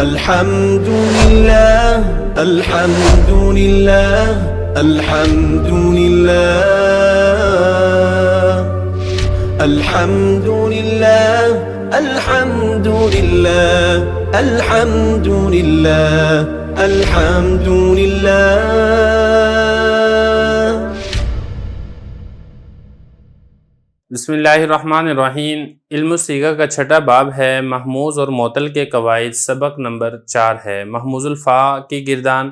الحمد لله الحمد لله الحمد لله الحمد لله الحمد لله الحمد لله الحمد لله. بسم اللہ الرحمن الرحیم. علم الصیغہ کا چھٹا باب ہے محموز اور معطل کے قواعد. سبق نمبر 4 ہے محموز الفاء کی گردان.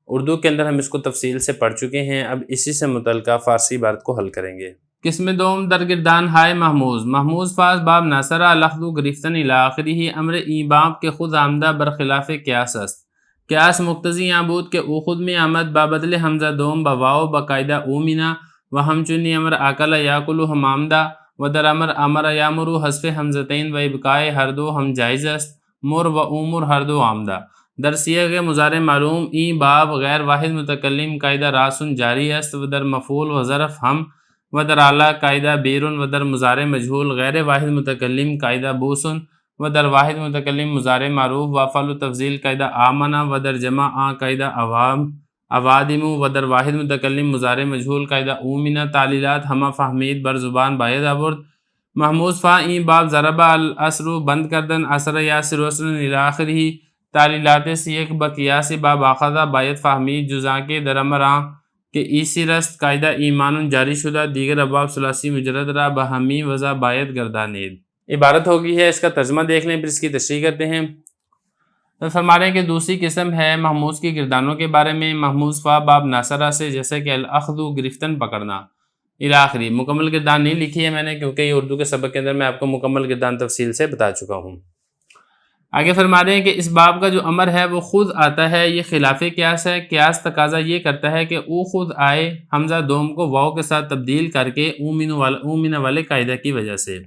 اردو کے اندر ہم اس کو تفصیل سے پڑھ چکے ہیں. اب اسی سے متعلقہ فارسی عبارت کو حل کریں گے. قسم دوم در گردان ہائے محموز. محموز فاز باب ناصرہ لخذ گرفتن الی آخرہ امر این باب کے خود آمدہ برخلاف قیاس است. قیاس مقتضی عبود کے او خود میں آمد بابدل حمزہ دوم بواو باقاعدہ اومینہ و ہم چنی امر آکل یاکلو ہم آمدہ و در امر یامرو حذف حمزتین و ابقائے ہر دو ہم جائز است. مر و عمر ہر دو آمدہ. در صیغ مضارع معلوم این باب غیر واحد متکلم قاعدہ راسن جاری است و در مفعول و ظرف ہم و در اعلیٰ قاعدہ بیرون و در مضارع مجہول غیر واحد متکلم قاعدہ بوسن و در واحد متکلم مضارع معروف و فعل و تفضیل قاعدہ آمنہ و در جمع قاعدہ عوام اوادم و در واحد متکلم مضارع مجہول قاعدہ اومنہ. تعلیلات ہمہ فہمید بر زبان باید آورد. محموز فا این باب ضربہ الاسر بند کردن اثر یاسر وسر الی آخرہ. تعلیلات سیق بقیاس باب آخذہ باید فہمید جزاں کے در امراں کہ ایسی رست قاعدہ ایمان جاری شدہ دیگر ابواب ثلاثی مجرد را بہمی وضع باید گردانید. عبارت ہوگی ہے. اس کا ترجمہ دیکھ لیں پھر اس کی تشریح کرتے ہیں. فرما رہے ہیں کہ دوسری قسم ہے محموز کی گردانوں کے بارے میں. محموز فا باب ناصرہ سے جیسے کہ الاخذ گرفتن پکڑنا الی آخری. مکمل گردان نہیں لکھی ہے میں نے کیونکہ یہ اردو کے سبق کے اندر میں آپ کو مکمل گردان تفصیل سے بتا چکا ہوں. آگے فرما رہے ہیں کہ اس باب کا جو امر ہے وہ خود آتا ہے. یہ خلاف قیاس ہے. قیاس تقاضا یہ کرتا ہے کہ او خود آئے حمزہ دوم کو واو کے ساتھ تبدیل کر کے اومن والے قاعدہ کی وجہ سے.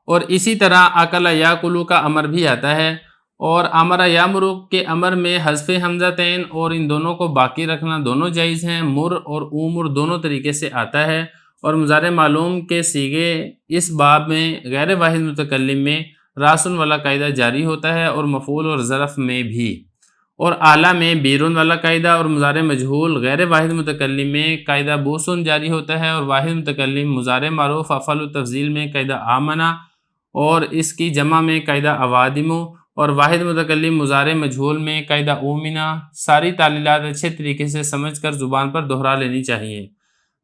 اور اسی طرح اکل یاکلو کا امر بھی آتا ہے. اور امر یامرو کے امر میں حذف حمزہ تین اور ان دونوں کو باقی رکھنا دونوں جائز ہیں. مر اور عمر دونوں طریقے سے آتا ہے. اور مضارع معلوم کے صیغے اس باب میں غیر واحد متکلم میں راسن والا قاعدہ جاری ہوتا ہے اور مفعول اور ظرف میں بھی. اور اعلیٰ میں بیرون والا قاعدہ اور مضارع مجہول غیر واحد متکلم میں قاعدہ بوسن جاری ہوتا ہے. اور واحد متکلم مضارع معروف افعل و تفضیل میں قاعدہ آمنہ اور اس کی جمع میں قاعدہ اوادمو اور واحد متکلم مضارع مجہول میں قاعدہ اومنہ. ساری تعلیلات اچھے طریقے سے سمجھ کر زبان پر دہرا لینی چاہیے.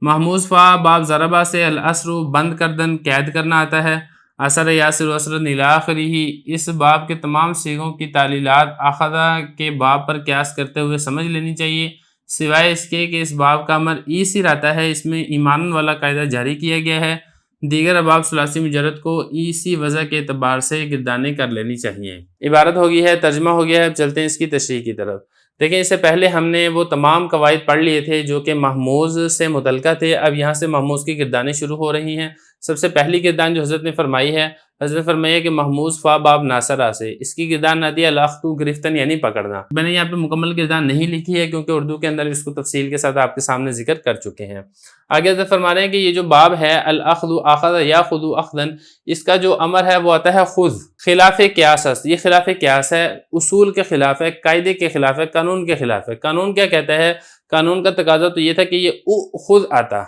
محموز فا باب ضربہ سے الاسر بند کردن قید کرنا آتا ہے. اثر یاسر وسر الی آخرہ. اس باب کے تمام صیغوں کی تعلیلات آخذہ کے باب پر قیاس کرتے ہوئے سمجھ لینی چاہیے سوائے اس کے کہ اس باب کا امر ایسر آتا ہے. اس میں ایمان والا قاعدہ جاری کیا گیا ہے. دیگر ابواب ثلاثی مجرد کو اسی وضع کے اعتبار سے گردانیں کر لینی چاہیے. عبارت ہوگی ہے. ترجمہ ہو گیا ہے. اب چلتے ہیں اس کی تشریح کی طرف. دیکھیں اس سے پہلے ہم نے وہ تمام قواعد پڑھ لیے تھے جو کہ محموز سے متعلقہ تھے. اب یہاں سے محموز کی گردانیں شروع ہو رہی ہیں. سب سے پہلی گردان جو حضرت نے فرمائی ہے، حضرت نے فرمایا کہ محموز فا باب ناصرہ سے. اس کی گردان نہ دی الاخذ گرفتن یعنی پکڑنا. میں نے یہاں پہ مکمل گردان نہیں لکھی ہے کیونکہ اردو کے اندر اس کو تفصیل کے ساتھ آپ کے سامنے ذکر کر چکے ہیں. آگے حضرت فرما رہے ہیں کہ یہ جو باب ہے الاخذ اخذ یاخذ اخذا، اس کا جو امر ہے وہ آتا ہے خذ. خلاف قیاس است. یہ خلاف قیاس ہے، اصول کے خلاف ہے، قاعدے کے خلاف ہے، قانون کے خلاف ہے. قانون کیا کہتا ہے؟ قانون کا تقاضا تو یہ تھا کہ یہ خود آتا.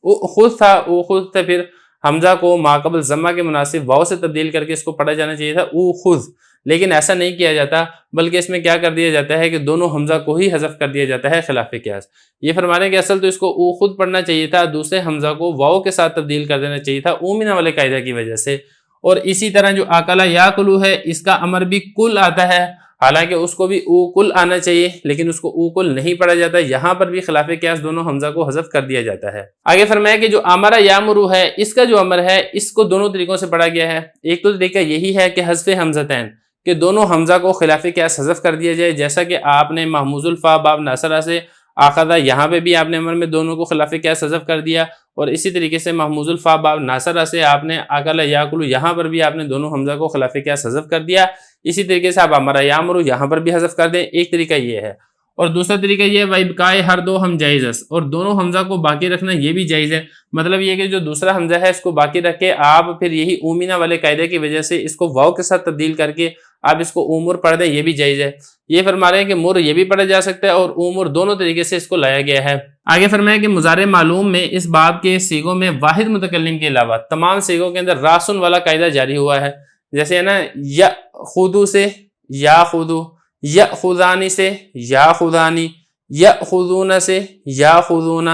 خود تھا، خود تھا. پھر حمزہ کو ماقبل ضمہ کے مناسب واو سے تبدیل کر کے اس کو پڑھا جانا چاہیے تھا او خود. لیکن ایسا نہیں کیا جاتا بلکہ اس میں کیا کر دیا جاتا ہے کہ دونوں حمزہ کو ہی حذف کر دیا جاتا ہے خلاف قیاس. یہ فرما رہے ہیں کہ اصل تو اس کو او خود پڑھنا چاہیے تھا، دوسرے حمزہ کو واو کے ساتھ تبدیل کر دینا چاہیے تھا اومنہ والے قاعدہ کی وجہ سے. اور اسی طرح جو آکلا یاکلو ہے اس کا امر بھی کل آتا ہے، حالانکہ اس کو بھی او کل آنا چاہیے لیکن اس کو او کل نہیں پڑھا جاتا. یہاں پر بھی خلاف قیاس دونوں حمزہ کو حذف کر دیا جاتا ہے. آگے فرمایا کہ جو امر یامرو ہے اس کا جو امر ہے اس کو دونوں طریقوں سے پڑھا گیا ہے. ایک تو طریقہ یہی ہے کہ حذف حمزتین، کہ دونوں حمزہ کو خلاف قیاس حذف کر دیا جائے، جیسا کہ آپ نے محموز الفا باب ناصرہ سے آخذہ یہاں پہ بھی آپ نے امر میں دونوں کو خلاف قیاس حذف کر دیا. اور اسی طریقے سے محموز الفا باب ناصرہ سے آپ نے اکل یاکلو یہاں پر بھی آپ نے دونوں حمزہ کو خلاف قیاس حذف کر دیا. اسی طریقے سے آپ امر یامرو یہاں پر بھی حذف کر دیں. ایک طریقہ یہ ہے. اور دوسرا طریقہ یہ ہے وَإِبْقَاءِ ہر دو ہم جائز است، اور دونوں حمزہ کو باقی رکھنا یہ بھی جائز ہے. مطلب یہ کہ جو دوسرا حمزہ ہے اس کو باقی رکھ کے آپ پھر یہی اومینہ والے قاعدے کی وجہ سے اس کو واو کے ساتھ تبدیل کر کے آپ اس کو امور پڑھ دیں، یہ بھی جائز ہے۔ یہ فرما رہے ہیں کہ مر یہ بھی پڑھا جا سکتا ہے اور امور دونوں طریقے سے اس کو لایا گیا ہے۔ آگے فرمایا کہ مضارع معلوم میں اس باب کے صیغوں میں واحد متکلم کے علاوہ تمام صیغوں کے اندر راسن والا قاعدہ جاری ہوا ہے، جیسے ہے نا یأخذو سے یاخذو، یأخذانی سے یاخذانی، یأخذون سے یاخذون،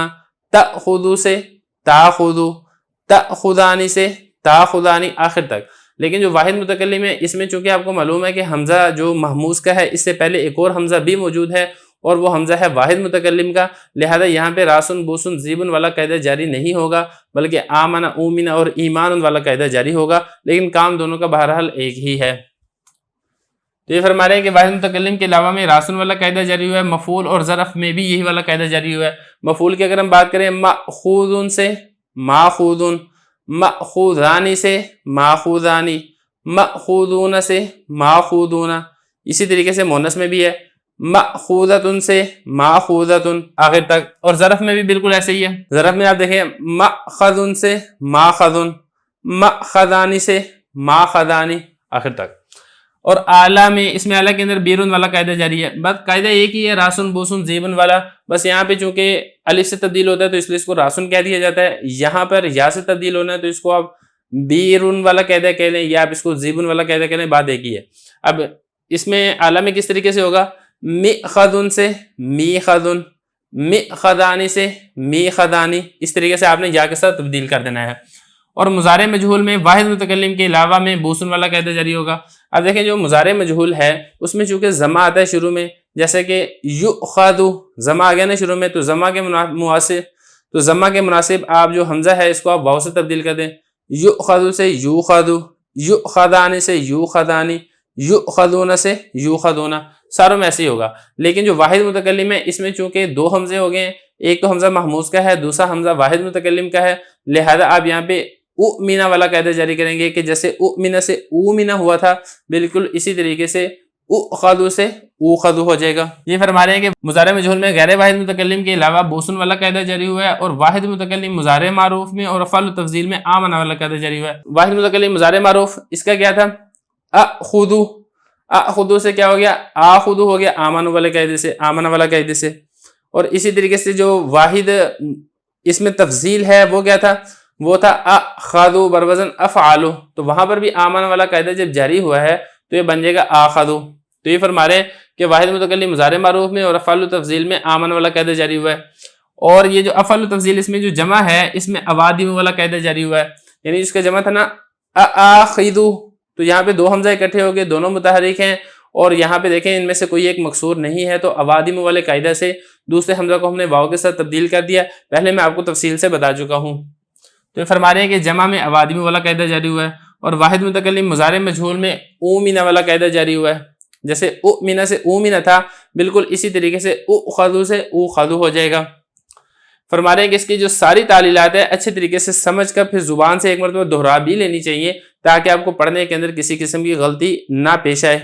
تأخذو سے تاخذو، تأخذانی سے تاخذانی، آخر تک۔ لیکن جو واحد متکلم ہے اس میں چونکہ آپ کو معلوم ہے کہ حمزہ جو محموز کا ہے اس سے پہلے ایک اور حمزہ بھی موجود ہے اور وہ حمزہ ہے واحد متکلم کا، لہذا یہاں پہ راسن بوسن زیبن والا قاعدہ جاری نہیں ہوگا، بلکہ آمن اومن اور ایمان والا قاعدہ جاری ہوگا، لیکن کام دونوں کا بہرحال ایک ہی ہے۔ تو یہ فرما رہے ہیں کہ واحد متکلم کے علاوہ میں راسن والا قاعدہ جاری ہوا ہے، مفعول اور ظرف میں بھی یہی والا قاعدہ جاری ہوا ہے۔ مفعول کی اگر ہم بات کریں مأخوذن سے ماخوذن، مأخوذانی سے ماخوذانی، مأخوذون سے ماخوذون، اسی طریقے سے مونس میں بھی ہے مأخوذتن سے ماخوذتن، آخر تک۔ اور ظرف میں بھی بالکل ایسے ہی ہے، ظرف میں آپ دیکھیں مأخذن سے ماخذن، مأخذانی سے ماخذانی، آخر تک۔ اور اعلیٰ میں اس میں اعلیٰ کے اندر بیرون والا قاعدہ جاری ہے، بس قاعدہ ایک ہی ہے راسن بوسن زیبن والا، بس یہاں پہ چونکہ الف سے تبدیل ہوتا ہے تو اس لیے اس کو راسن کہہ دیا جاتا ہے، یہاں پر یا سے تبدیل ہونا ہے تو اس کو آپ بیرون والا قاعدہ کہہ لیں یا آپ اس کو زیبن والا قاعدہ کہہ لیں، بات ایک ہی ہے۔ اب اس میں اعلیٰ میں کس طریقے سے ہوگا، مئخذن سے میخذن، مئخذانی سے میخذانی، اس طریقے سے آپ نے یا کے ساتھ تبدیل کر دینا ہے۔ اور مضارع مجہول میں واحد متکلم کے علاوہ میں بوسن والا قاعدہ جاری ہوگا۔ اب دیکھیں جو مضارع مجہول ہے اس میں چونکہ ضمہ آتا ہے شروع میں، جیسے کہ یؤخذ، ضمہ آ گیا نا شروع میں، تو ضمہ کے مناسب آپ جو حمزہ ہے اس کو آپ واو سے تبدیل کر دیں، یؤخذ سے یؤخذ، یؤخذان سے یؤخذانی، یؤخذون سے یؤخذون، ساروں میں ایسے ہی ہوگا۔ لیکن جو واحد متکلم ہے اس میں چونکہ دو حمزے ہو گئے ہیں، ایک تو حمزہ محموز کا ہے، دوسرا حمزہ واحد متکلم کا ہے، لہذا آپ یہاں پہ اؤمنا والا قاعدہ جاری کریں گے کہ جیسے اؤمنا سے اومنا ہوا تھا بالکل اسی طریقے سے اؤخذ سے اوخذ ہو جائے گا۔ یہ فرما رہے ہیں کہ مضارع مجہول میں غیر واحد متکلم کے علاوہ بوسن والا قاعدہ جاری ہوا ہے، اور واحد متکلم مضارع معروف میں اور افعال التفضیل میں آمن والا قاعدہ جاری ہوا ہے۔ واحد متکلم مضارع معروف اس کا کیا تھا، اخذ، اخذ سے کیا ہو گیا، آخذ ہو گیا آمن والے قاعدے سے، آمن والا قاعدے سے۔ اور اسی طریقے سے جو واحد اس میں تفضیل ہے وہ کیا تھا، وہ تھا اخذو بروزن افعالو، تو وہاں پر بھی آمن والا قاعدہ جب جاری ہوا ہے تو یہ بن جائے گا آخذو۔ تو یہ فرما رہے ہیں کہ واحد متکلم مضارع معروف میں اور افعال التفضیل میں آمن والا قاعدہ جاری ہوا ہے۔ اور یہ جو افعال التفضیل اس میں جو جمع ہے اس میں اوادم والا قاعدہ جاری ہوا ہے، یعنی اس کا جمع تھا نا آخذو، تو یہاں پہ دو حمزہ اکٹھے ہو گئے، دونوں متحرک ہیں، اور یہاں پہ دیکھیں ان میں سے کوئی ایک مکسور نہیں ہے، تو اوادم والے قاعدہ سے دوسرے حمزہ کو ہم نے واو کے ساتھ تبدیل کر دیا، پہلے میں آپ کو تفصیل سے بتا چکا ہوں۔ تو یہ فرما رہے ہیں کہ جمع میں اوادم والا قاعدہ جاری ہوا ہے، اور واحد متکلم مضارع مجہول میں اومنا والا قاعدہ جاری ہوا ہے، جیسے اؤمنا سے اومنا تھا بالکل اسی طریقے سے اؤخذ سے اوخذ ہو جائے گا۔ فرما رہے ہیں کہ اس کی جو ساری تعلیلات ہے اچھے طریقے سے سمجھ کر پھر زبان سے ایک مرتبہ دہرا بھی لینی چاہیے تاکہ آپ کو پڑھنے کے اندر کسی قسم کی غلطی نہ پیش آئے۔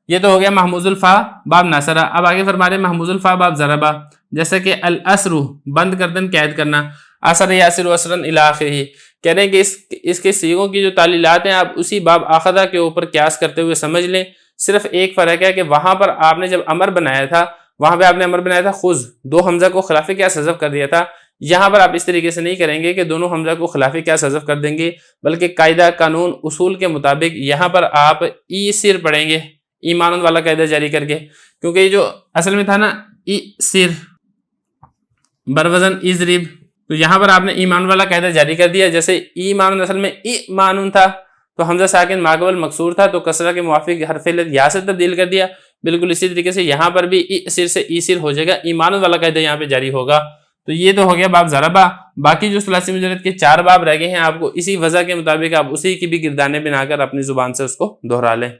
یہ تو ہو گیا محموز الفا باب ناصرہ۔ اب آگے فرما رہے ہیں محموز الفا باب ضربہ، جیسے کہ الاسر بند کردن قید کرنا، اثر یاسر اسرن الی آخرہ، کہہ رہے ہیں کہ اس کے صیغوں کی جو تعلیلات ہیں آپ اسی باب آخذہ کے اوپر قیاس کرتے ہوئے سمجھ لیں۔ صرف ایک فرق ہے کہ وہاں پر آپ نے جب امر بنایا تھا وہاں پہ آپ نے امر بنایا تھا خذ، دو حمزہ کو خلاف قیاس حذف کر دیا تھا، یہاں پر آپ اس طریقے سے نہیں کریں گے کہ دونوں حمزہ کو خلاف قیاس حذف کر دیں گے، بلکہ قاعدہ قانون اصول کے مطابق یہاں پر آپ ای سر پڑھیں گے، ایمان والا قاعدہ جاری کر کے، کیونکہ یہ جو اصل میں تھا نا ای سر بروزن اضرب، تو یہاں پر آپ نے ایمان والا قاعدہ جاری کر دیا، جیسے ایمان اصل میں ایمان تھا تو حمزہ ساکن ماقبل مکسور تھا تو کسرہ کے موافق حرف علت یا سے تبدیل کر دیا، بالکل اسی طریقے سے یہاں پر بھی ای سر سے ای سر ہو جائے گا، ایمان والا قاعدہ یہاں پہ جاری ہوگا۔ تو یہ تو ہو گیا باب ضربہ، باقی جو ثلاثی مجرد کے 4 باب رہ گئے ہیں آپ کو اسی وضع کے مطابق آپ اسی کی بھی گردانے بنا کر اپنی زبان سے اس کو دہرا لیں۔